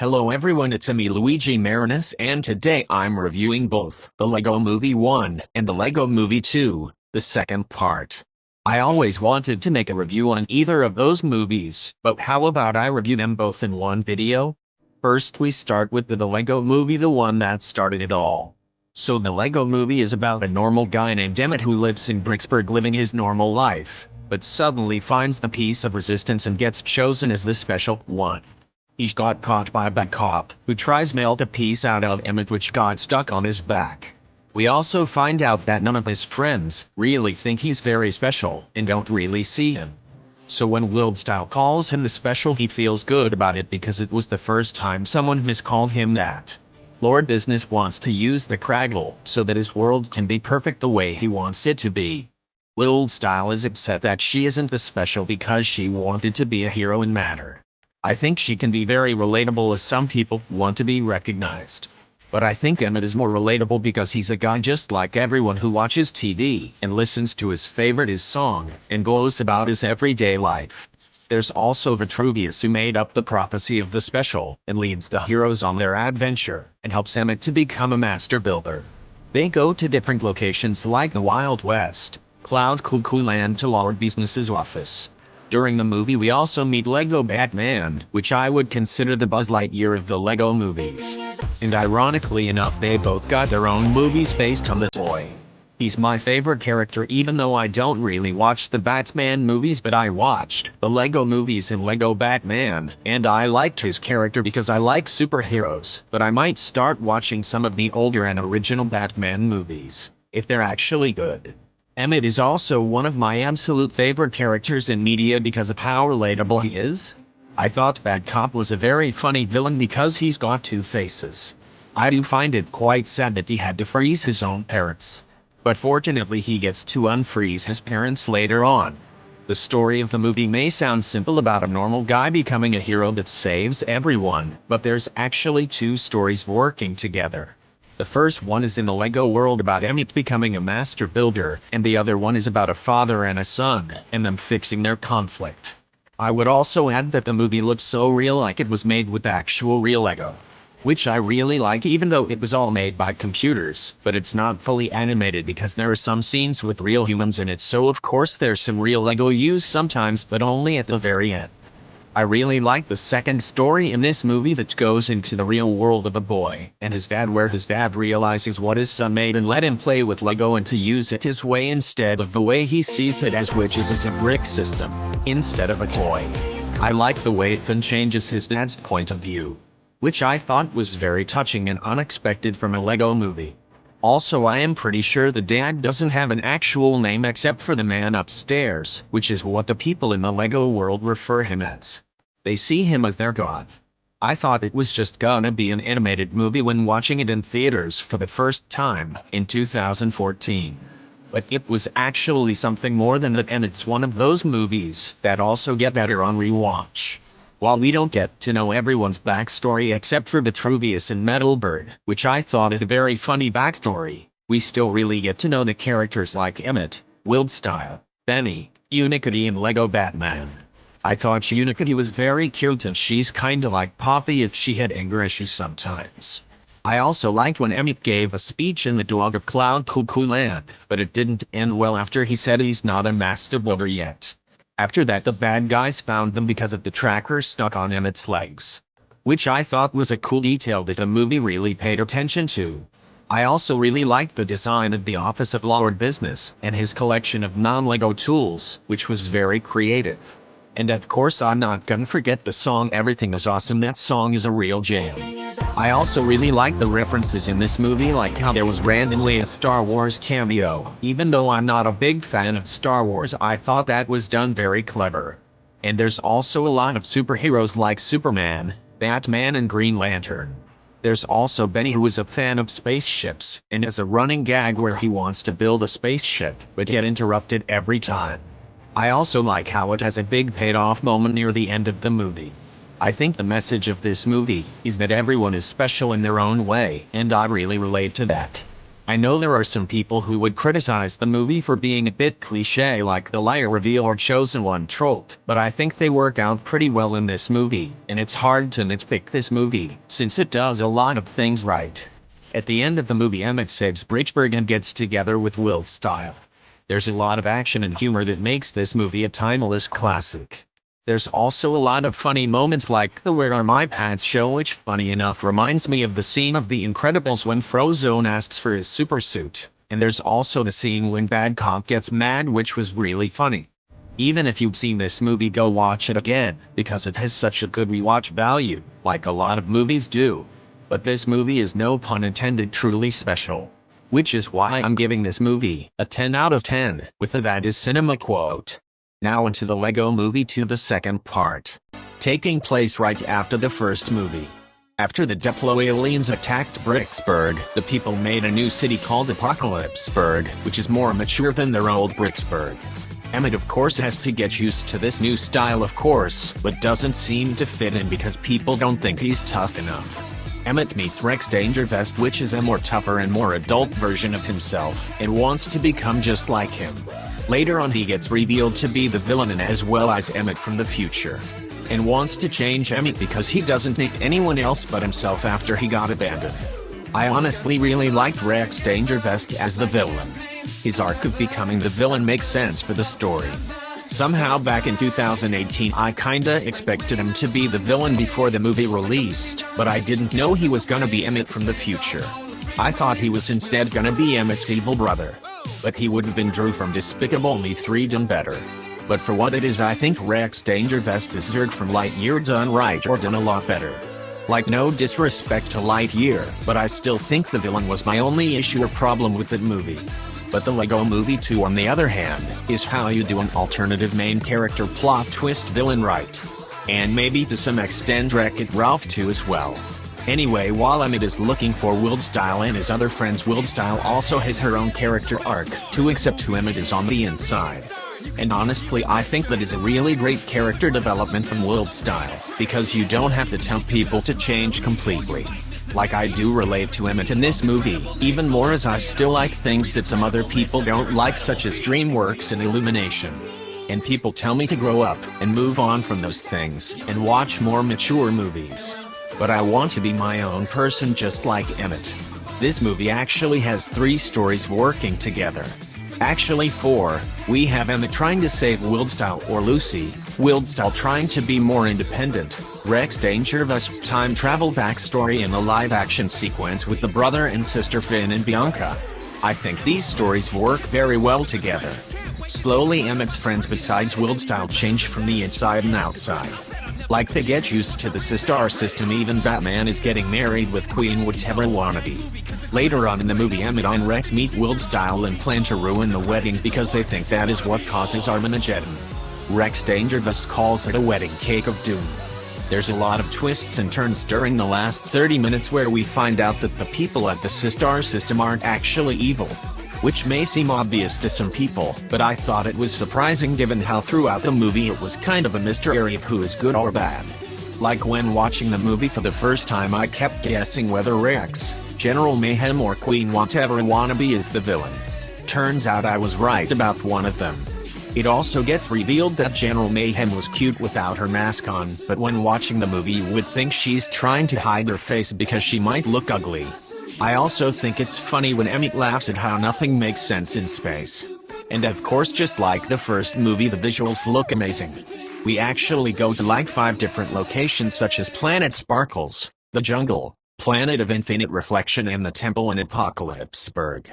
Hello everyone, it's me Luigi Marinus, and today I'm reviewing both the LEGO Movie 1 and the LEGO Movie 2, the second part. I always wanted to make a review on either of those movies, but how about I review them both in one video? First we start with the LEGO Movie, the one that started it all. So the LEGO Movie is about a normal guy named Emmett who lives in Bricksburg living his normal life, but suddenly finds the piece of resistance and gets chosen as the special one. He's got caught by a bad cop, who tries to melt a piece out of Emmett which got stuck on his back. We also find out that none of his friends really think he's very special, and don't really see him. So when Wildstyle calls him the special, he feels good about it because it was the first time someone miscalled him that. Lord Business wants to use the Craggle so that his world can be perfect the way he wants it to be. Wildstyle is upset that she isn't the special because she wanted to be a hero and matter. I think she can be very relatable as some people want to be recognized. But I think Emmett is more relatable because he's a guy just like everyone who watches TV and listens to his favorite song and goes about his everyday life. There's also Vitruvius who made up the prophecy of the special and leads the heroes on their adventure and helps Emmett to become a master builder. They go to different locations like the Wild West, Cloud Cuckoo Land to Lord Business's office. During the movie we also meet Lego Batman, which I would consider the Buzz Lightyear of the Lego movies. And ironically enough, they both got their own movies based on the toy. He's my favorite character even though I don't really watch the Batman movies, but I watched the Lego movies and Lego Batman, and I liked his character because I like superheroes, but I might start watching some of the older and original Batman movies, if they're actually good. Emmett is also one of my absolute favorite characters in media because of how relatable he is. I thought Bad Cop was a very funny villain because he's got two faces. I do find it quite sad that he had to freeze his own parents. But fortunately he gets to unfreeze his parents later on. The story of the movie may sound simple about a normal guy becoming a hero that saves everyone, but there's actually two stories working together. The first one is in the LEGO world about Emmett becoming a master builder, and the other one is about a father and a son, and them fixing their conflict. I would also add that the movie looks so real, like it was made with actual real LEGO. Which I really like even though it was all made by computers, but it's not fully animated because there are some scenes with real humans in it, so of course there's some real LEGO used sometimes, but only at the very end. I really like the second story in this movie that goes into the real world of a boy and his dad, where his dad realizes what his son made and let him play with LEGO and to use it his way instead of the way he sees it as, which is as a brick system instead of a toy. I like the way Finn changes his dad's point of view, which I thought was very touching and unexpected from a LEGO movie. Also, I am pretty sure the dad doesn't have an actual name except for the man upstairs, which is what the people in the LEGO world refer him as. They see him as their god. I thought it was just gonna be an animated movie when watching it in theaters for the first time in 2014. But it was actually something more than that, and it's one of those movies that also get better on rewatch. While we don't get to know everyone's backstory except for Vitruvius and Metalbird, which I thought is a very funny backstory, we still really get to know the characters like Emmett, Wildstyle, Benny, Unicity, and Lego Batman. I thought Unicity was very cute and she's kinda like Poppy if she had anger issues sometimes. I also liked when Emmett gave a speech in the Dog of Cloud Cuckoo Land, but it didn't end well after he said he's not a master builder yet. After that the bad guys found them because of the tracker stuck on Emmett's legs, which I thought was a cool detail that the movie really paid attention to. I also really liked the design of the office of Lord Business and his collection of non-LEGO tools, which was very creative. And of course I'm not gonna forget the song Everything Is Awesome. That song is a real jam. I also really like the references in this movie, like how there was randomly a Star Wars cameo. Even though I'm not a big fan of Star Wars, I thought that was done very clever. And there's also a lot of superheroes like Superman, Batman, and Green Lantern. There's also Benny, who is a fan of spaceships and has a running gag where he wants to build a spaceship but get interrupted every time. I also like how it has a big paid-off moment near the end of the movie. I think the message of this movie is that everyone is special in their own way, and I really relate to that. I know there are some people who would criticize the movie for being a bit cliché like the liar reveal or chosen one trope, but I think they work out pretty well in this movie, and it's hard to nitpick this movie, since it does a lot of things right. At the end of the movie, Emmett saves Bridgeburg and gets together with Will Style. There's a lot of action and humor that makes this movie a timeless classic. There's also a lot of funny moments like the "Where Are My Pants" show, which funny enough reminds me of the scene of The Incredibles when Frozone asks for his supersuit. And there's also the scene when Bad Cop gets mad, which was really funny. Even if you've seen this movie, go watch it again, because it has such a good rewatch value, like a lot of movies do. But this movie is, no pun intended, truly special. Which is why I'm giving this movie a 10 out of 10, with a "That is cinema" quote. Now into the Lego Movie 2, the second part. Taking place right after the first movie. After the Diplo aliens attacked Bricksburg, the people made a new city called Apocalypseburg, which is more mature than their old Bricksburg. Emmett of course has to get used to this new style of course, but doesn't seem to fit in because people don't think he's tough enough. Emmett meets Rex Dangervest, which is a more tougher and more adult version of himself, and wants to become just like him. Later on he gets revealed to be the villain and as well as Emmett from the future. And wants to change Emmett because he doesn't need anyone else but himself after he got abandoned. I honestly really liked Rex Dangervest as the villain. His arc of becoming the villain makes sense for the story. Somehow back in 2018 I kinda expected him to be the villain before the movie released, but I didn't know he was gonna be Emmett from the future. I thought he was instead gonna be Emmett's evil brother. But he would have been Drew from Despicable Me 3 done better. But for what it is, I think Rex Dangervest is Zurg from Lightyear done right, or done a lot better. Like, no disrespect to Lightyear, but I still think the villain was my only issue or problem with that movie. But the Lego Movie 2 on the other hand, is how you do an alternative main character plot twist villain right. And maybe to some extent Wreck-It Ralph 2 as well. Anyway, while Emmett is looking for Wildstyle and his other friends, Wildstyle also has her own character arc, to accept who Emmett is on the inside. And honestly I think that is a really great character development from Wildstyle, because you don't have to tell people to change completely. Like, I do relate to Emmett in this movie, even more as I still like things that some other people don't like, such as DreamWorks and Illumination. And people tell me to grow up, and move on from those things, and watch more mature movies. But I want to be my own person just like Emmett. This movie actually has 3 stories working together. Actually 4, we have Emmett trying to save Wildstyle or Lucy, Wildstyle trying to be more independent, Rex Dangervest's time travel backstory, and a live-action sequence with the brother and sister Finn and Bianca. I think these stories work very well together. Slowly Emmett's friends besides Wildstyle change from the inside and outside. Like, they get used to the star system, even Batman is getting married with Queen whatever wannabe. Later on in the movie, Emmett and Rex meet Wildstyle and plan to ruin the wedding because they think that is what causes Armageddon. Rex Dangervest calls it a wedding cake of doom. There's a lot of twists and turns during the last 30 minutes where we find out that the people at the star system aren't actually evil. Which may seem obvious to some people, but I thought it was surprising given how throughout the movie it was kind of a mystery of who is good or bad. Like, when watching the movie for the first time I kept guessing whether Rex, General Mayhem, or Queen whatever wannabe is the villain. Turns out I was right about one of them. It also gets revealed that General Mayhem was cute without her mask on, but when watching the movie you would think she's trying to hide her face because she might look ugly. I also think it's funny when Emmett laughs at how nothing makes sense in space. And of course, just like the first movie, the visuals look amazing. We actually go to like 5 different locations such as Planet Sparkles, the Jungle, Planet of Infinite Reflection, and the Temple in Apocalypseburg.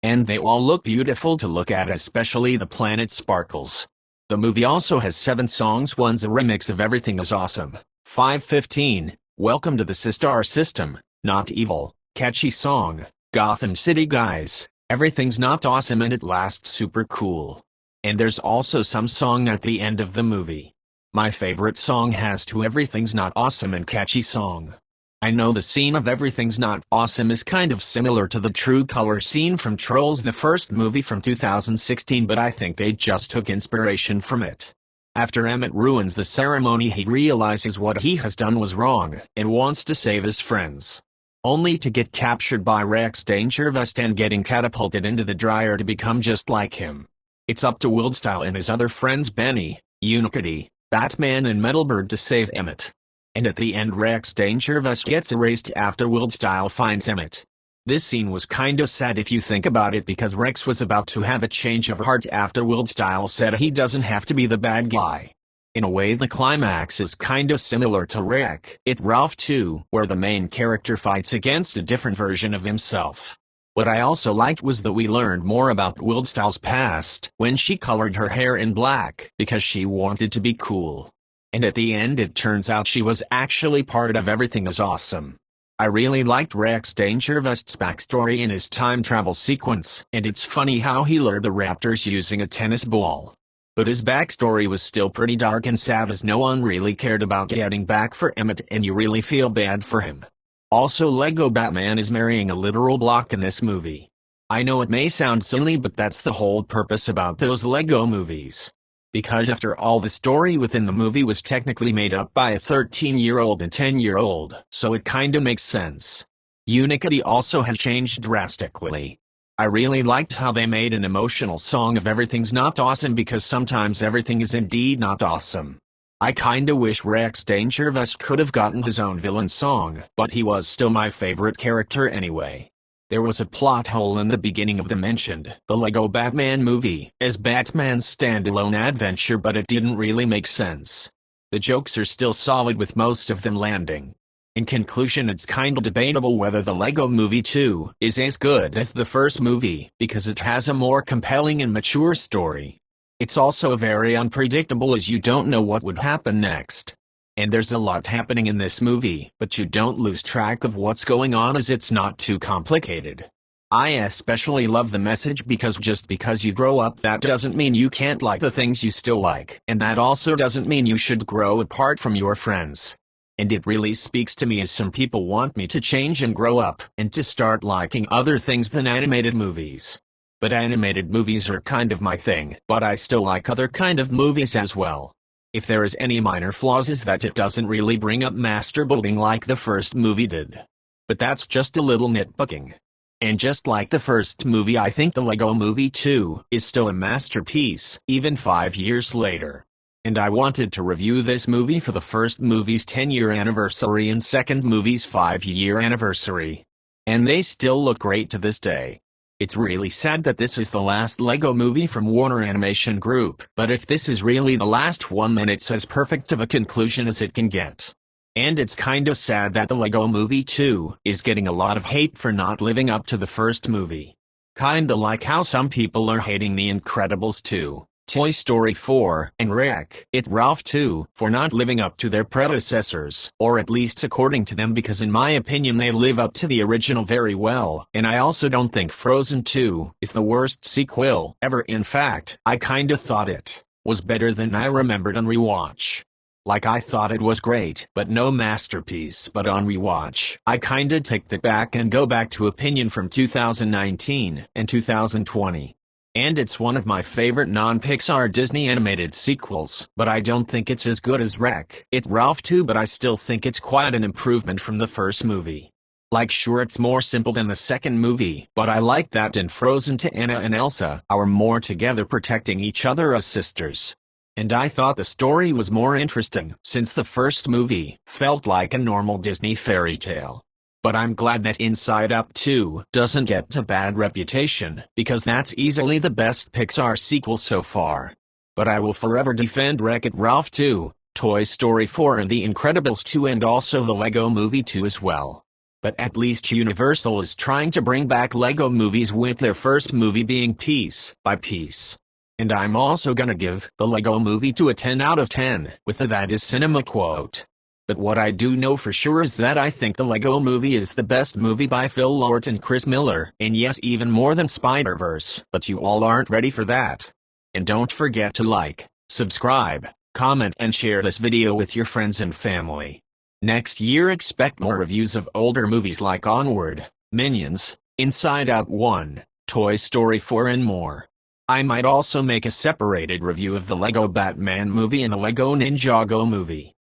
And they all look beautiful to look at, especially the Planet Sparkles. The movie also has 7 songs. One's a remix of Everything Is Awesome, 5:15, Welcome to the Star System, Not Evil, catchy song, Gotham City Guys, Everything's Not Awesome, and At Last, super cool. And there's also some song at the end of the movie. My favorite song has to Everything's Not Awesome and catchy song. I know the scene of Everything's Not Awesome is kind of similar to the True Color scene from Trolls, the first movie from 2016, but I think they just took inspiration from it. After Emmett ruins the ceremony, he realizes what he has done was wrong, and wants to save his friends. only to get captured by Rex Dangervest and getting catapulted into the dryer to become just like him. It's up to Wildstyle and his other friends Benny, Unikitty, Batman and Metalbird to save Emmett. And at the end Rex Dangervest gets erased after Wildstyle finds Emmett. This scene was kinda sad if you think about it because Rex was about to have a change of heart after Wildstyle said he doesn't have to be the bad guy. In a way the climax is kinda similar to Wreck-It Ralph 2, where the main character fights against a different version of himself. What I also liked was that we learned more about Wildstyle's past when she colored her hair in black because she wanted to be cool. And at the end it turns out she was actually part of Everything Is Awesome. I really liked Rex Dangervest's backstory in his time travel sequence, and it's funny how he lured the Raptors using a tennis ball. But his backstory was still pretty dark and sad as no one really cared about getting back for Emmett and you really feel bad for him. Also Lego Batman is marrying a literal block in this movie. I know it may sound silly but that's the whole purpose about those Lego movies. Because after all the story within the movie was technically made up by a 13-year-old and 10-year-old, so it kinda makes sense. Unikitty also has changed drastically. I really liked how they made an emotional song of Everything's Not Awesome because sometimes everything is indeed not awesome. I kinda wish Rex Dangervest could have gotten his own villain song, but he was still my favorite character anyway. There was a plot hole in the beginning of the mentioned The Lego Batman movie as Batman's standalone adventure but it didn't really make sense. The jokes are still solid with most of them landing. In conclusion it's kinda debatable whether the Lego Movie 2 is as good as the first movie because it has a more compelling and mature story. It's also very unpredictable as you don't know what would happen next. And there's a lot happening in this movie, but you don't lose track of what's going on as it's not too complicated. I especially love the message because just because you grow up that doesn't mean you can't like the things you still like, and that also doesn't mean you should grow apart from your friends. And it really speaks to me as some people want me to change and grow up, and to start liking other things than animated movies. But animated movies are kind of my thing, but I still like other kind of movies as well. If there is any minor flaws is that it doesn't really bring up master building like the first movie did. But that's just a little nitpicking. And just like the first movie I think the Lego Movie 2 is still a masterpiece, even 5 years later. And I wanted to review this movie for the first movie's 10-year anniversary and second movie's 5-year anniversary. And they still look great to this day. It's really sad that this is the last Lego movie from Warner Animation Group, but if this is really the last one then it's as perfect of a conclusion as it can get. And it's kinda sad that the Lego Movie 2 is getting a lot of hate for not living up to the first movie. Kinda like how some people are hating The Incredibles 2, Toy Story 4, and Wreck-It Ralph 2 for not living up to their predecessors, or at least according to them because in my opinion they live up to the original very well, and I also don't think Frozen 2 is the worst sequel ever. In fact, I kinda thought it was better than I remembered on rewatch. Like I thought it was great, but no masterpiece. But on rewatch, I kinda take that back and go back to opinion from 2019 and 2020. And it's one of my favorite non-Pixar Disney animated sequels, but I don't think it's as good as Wreck-It Ralph 2, but I still think it's quite an improvement from the first movie. Like sure it's more simple than the second movie, but I like that in Frozen to Anna and Elsa are more together protecting each other as sisters. And I thought the story was more interesting, since the first movie felt like a normal Disney fairy tale. But I'm glad that Inside Out 2 doesn't get a bad reputation, because that's easily the best Pixar sequel so far. But I will forever defend Wreck-It Ralph 2, Toy Story 4 and The Incredibles 2 and also the Lego Movie 2 as well. But at least Universal is trying to bring back Lego movies with their first movie being Piece by Piece. And I'm also gonna give the Lego Movie 2 a 10 out of 10, with a "that is cinema" quote. But what I do know for sure is that I think the Lego Movie is the best movie by Phil Lord and Chris Miller, and yes even more than Spider-Verse, but you all aren't ready for that. And don't forget to like, subscribe, comment and share this video with your friends and family. Next year expect more reviews of older movies like Onward, Minions, Inside Out 1, Toy Story 4 and more. I might also make a separated review of the Lego Batman movie and the Lego Ninjago movie.